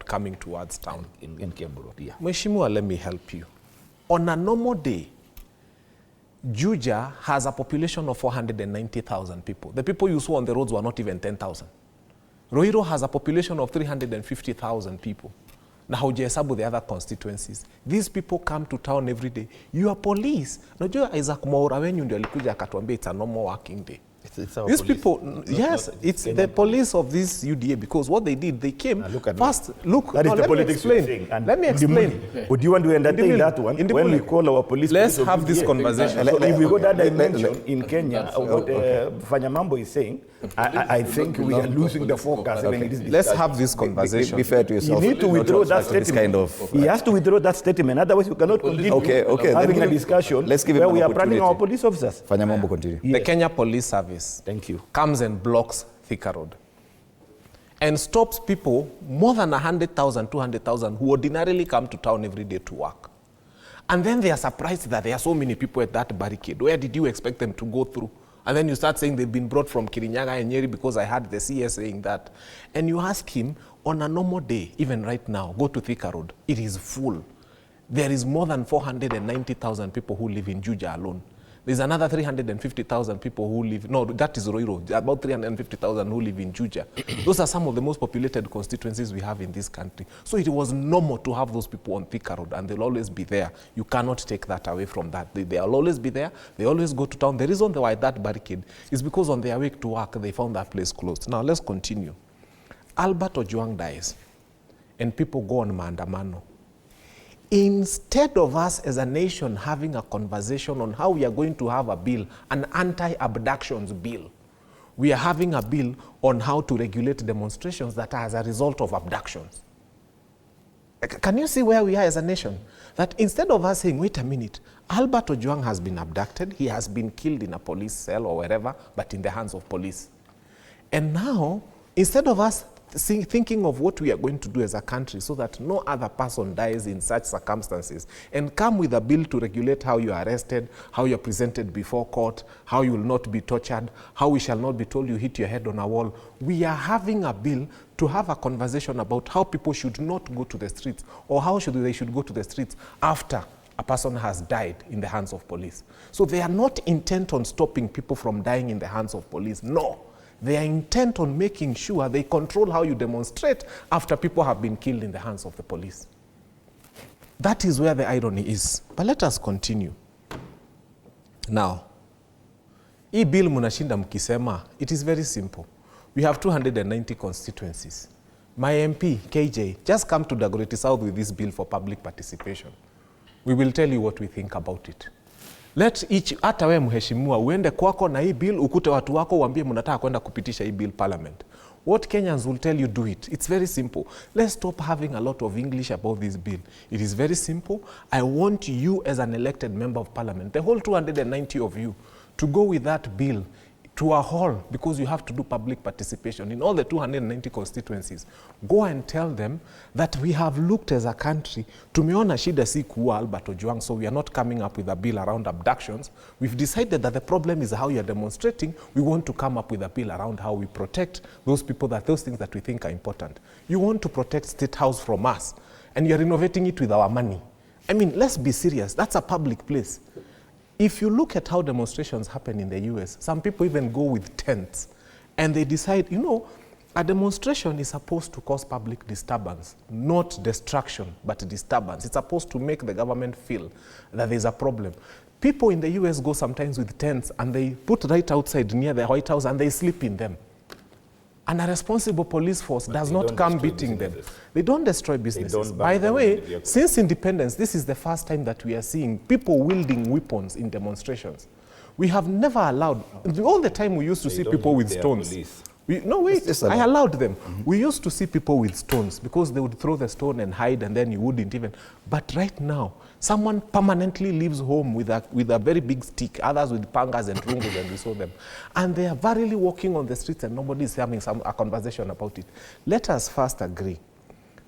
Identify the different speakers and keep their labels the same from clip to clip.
Speaker 1: crowd coming towards town.
Speaker 2: In Kiamburu, yeah.
Speaker 1: Mheshimiwa, let me help you. On a normal day, Juja has a population of 490,000 people. The people you saw on the roads were not even 10,000. Ruiru has a population of 350,000 people. Na haujahesabu the other constituencies. These people come to town every day. Your police. Najua Isaac Mwaura wenyu ndio alikuja akatuambia it's a normal working day.
Speaker 3: It's our
Speaker 1: These
Speaker 3: police.
Speaker 1: people, yes, it's the police of this UDA, because what they did, they came first. Look,
Speaker 3: that is the
Speaker 1: let me
Speaker 3: politics you're saying.
Speaker 1: explain. Let me explain.
Speaker 3: Would you want to entertain that one when we call our police?
Speaker 1: Let's have this conversation.
Speaker 3: So if we go that dimension in Kenya, what Fanya Mambo is saying, I think we are losing the focus. When it is
Speaker 1: Let's have this conversation.
Speaker 4: Be fair to yourself.
Speaker 3: You need to withdraw that statement. He has to withdraw that statement. Otherwise, we cannot continue having a discussion where we are branding our police officers.
Speaker 4: Fanya Mambo continue.
Speaker 1: The Kenya Police Service.
Speaker 3: Thank you.
Speaker 1: Comes and blocks Thika Road and stops people, more than 100,000, 200,000, who ordinarily come to town every day to work. And then they are surprised that there are so many people at that barricade. Where did you expect them to go through? And then you start saying they've been brought from Kirinyaga and Nyeri because I heard the CS saying that. And you ask him, on a normal day, even right now, go to Thika Road, it is full. There is more than 490,000 people who live in Juja alone. There's another 350,000 people who live, no, that is Ruiru, about 350,000 who live in Juja. Those are some of the most populated constituencies we have in this country. So it was normal to have those people on Thika Road, and they'll always be there. You cannot take that away from that. They'll always be there. They always go to town. The reason why that barricade is because on their way to work, they found that place closed. Now, let's continue. Albert Ojwang dies, and people go on maandamano. Instead of us as a nation having a conversation on how we are going to have a bill, an anti-abductions bill, we are having a bill on how to regulate demonstrations that are as a result of abductions. Can you see where we are as a nation? That instead of us saying, wait a minute, Albert Ojwang has been abducted, he has been killed in a police cell or wherever, but in the hands of police. And now, instead of us thinking of what we are going to do as a country so that no other person dies in such circumstances, and come with a bill to regulate how you are arrested, how you are presented before court, how you will not be tortured, how we shall not be told you hit your head on a wall. We are having a bill to have a conversation about how people should not go to the streets, or how they should go to the streets after a person has died in the hands of police. So they are not intent on stopping people from dying in the hands of police. No. They are intent on making sure they control how you demonstrate after people have been killed in the hands of the police. That is where the irony is. But let us continue. Now, hii bill munashinda mkisema, it is very simple. We have 290 constituencies. My MP, KJ, just come to Dagoretti South with this bill for public participation. We will tell you what we think about it. Let each, hata we mheshimiwa, uende kwako na hii bill, ukute watu wako, uambie mnataka kwenda kupitisha hii bill parliament. What Kenyans will tell you, do it. It's very simple. Let's stop having a lot of English about this bill. It is very simple. I want you as an elected member of parliament, the whole 290 of you, to go with that bill to a hall, because you have to do public participation in all the 290 constituencies. Go and tell them that we have looked as a country, tumeona shida si kuua Albert Ojwang, so we are not coming up with a bill around abductions. We've decided that the problem is how you are demonstrating. We want to come up with a bill around how we protect those people, those things that we think are important. You want to protect State House from us, and you're renovating it with our money. I mean, let's be serious. That's a public place. If you look at how demonstrations happen in the US, some people even go with tents, and they decide, you know, a demonstration is supposed to cause public disturbance, not destruction, but disturbance. It's supposed to make the government feel that there's a problem. People in the US go sometimes with tents, and they put right outside near the White House, and they sleep in them. And a responsible police force does not come beating them. They don't destroy businesses. By the way, since independence, this is the first time that we are seeing people wielding weapons in demonstrations. We have never allowed, all the time we used to see people with stones. I allowed them. We used to see people with stones because they would throw the stone and hide, and then you wouldn't even. But right now, someone permanently leaves home with a very big stick, others with pangas and rungus, and we saw them. And they are verily walking on the streets, and nobody is having a conversation about it. Let us first agree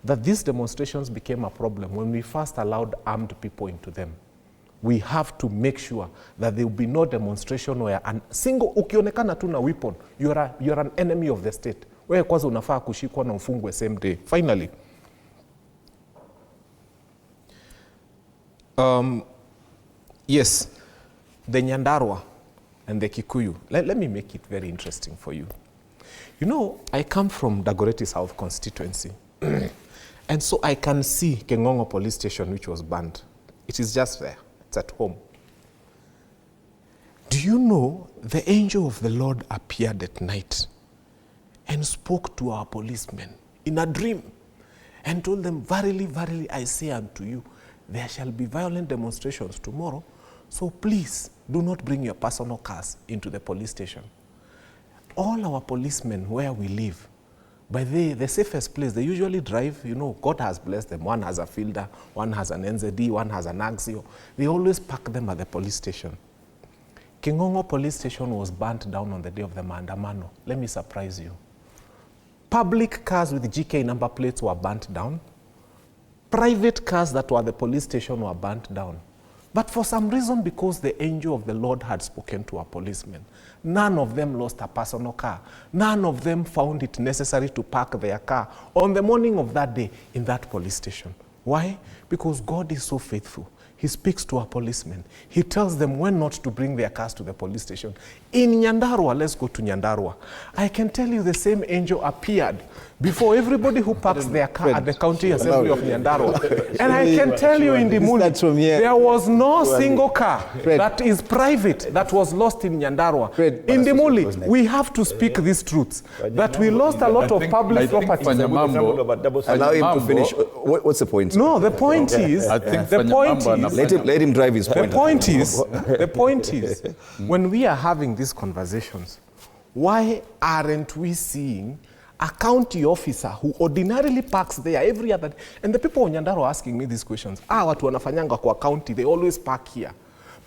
Speaker 1: that these demonstrations became a problem when we first allowed armed people into them. We have to make sure that there will be no demonstration where a single, ukionekana tu na weapon, you're an enemy of the state. Wewe kwanza unafaa kushikwa na ufungwe same day. Finally, Yes, the Nyandarua and the Kikuyu. Let me make it very interesting for you. You know, I come from Dagoretti South constituency. And so I can see Kengongo police station, which was banned. It is just there. It's at home. Do you know the angel of the Lord appeared at night and spoke to our policemen in a dream and told them, verily, verily, I say unto you, there shall be violent demonstrations tomorrow, so please do not bring your personal cars into the police station. All our policemen where we live, by the safest place, they usually drive, you know, God has blessed them. One has a Fielder, one has an NZD, one has an Axio. They always park them at the police station. Kingongo police station was burnt down on the day of the Maandamano. Let me surprise you. Public cars with GK number plates were burnt down. Private cars that were at the police station were burnt down. But for some reason, because the angel of the Lord had spoken to our policemen, none of them lost a personal car. None of them found it necessary to park their car on the morning of that day in that police station. Why? Because God is so faithful. He speaks to our policemen. He tells them when not to bring their cars to the police station. In Nyandarua, let's go to Nyandarua. I can tell you the same angel appeared before everybody who parks their car at the county assembly of Nyandarua. And I can tell you in Dimuli, there was no single car that is private that was lost in Nyandarua. In Dimuli, we have to speak these truths, that we lost a lot of public property.
Speaker 3: Allow him to finish. What's the point?
Speaker 1: No, the point is,
Speaker 3: let him drive his point.
Speaker 1: The point is, when we are having these conversations, why aren't we seeing a county officer who ordinarily parks there every other day? And the people in Nyandarua are asking me these questions. Watu wanafanyanga kwa county, they always park here.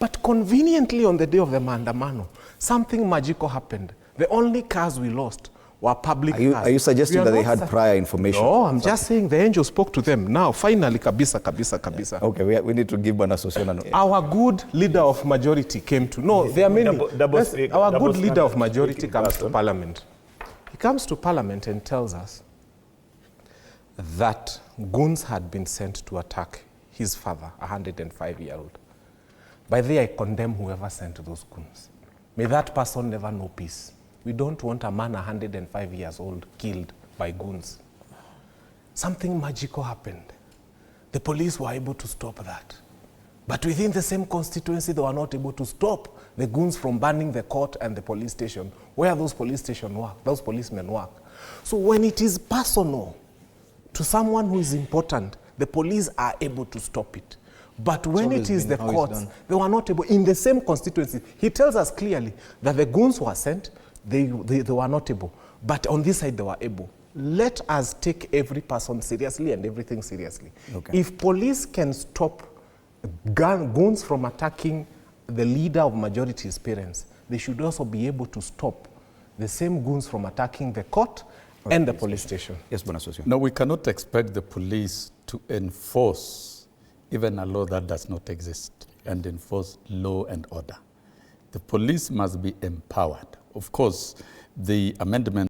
Speaker 1: But conveniently on the day of the Maandamano, something magical happened. The only cars we lost were public cars.
Speaker 3: Are you suggesting that they had prior information?
Speaker 1: No, I'm just saying the angel spoke to them. Now, finally, kabisa.
Speaker 3: Okay, we need to give Bwana Sosiona.
Speaker 1: Our good leader of majority came to, no, there are many. Our good leader of majority comes to parliament. He comes to parliament and tells us that goons had been sent to attack his father, a 105-year-old. By the way, I condemn whoever sent those goons. May that person never know peace. We don't want a man 105 years old killed by goons. Something magical happened. The police were able to stop that. But within the same constituency, they were not able to stop the goons from burning the court and the police station, where those police stations work, those policemen work. So when it is personal to someone who is important, the police are able to stop it. But when it is the courts, they were not able, in the same constituency. He tells us clearly that the goons were sent, they were not able. But on this side, they were able. Let us take every person seriously and everything seriously. Okay. If police can stop goons from attacking the leader of majority's parents, they should also be able to stop the same goons from attacking the court and the police station.
Speaker 3: Yes, Bwana Sosio.
Speaker 2: No, we cannot expect the police to enforce even a law that does not exist and enforce law and order. The police must be empowered. Of course, the amendment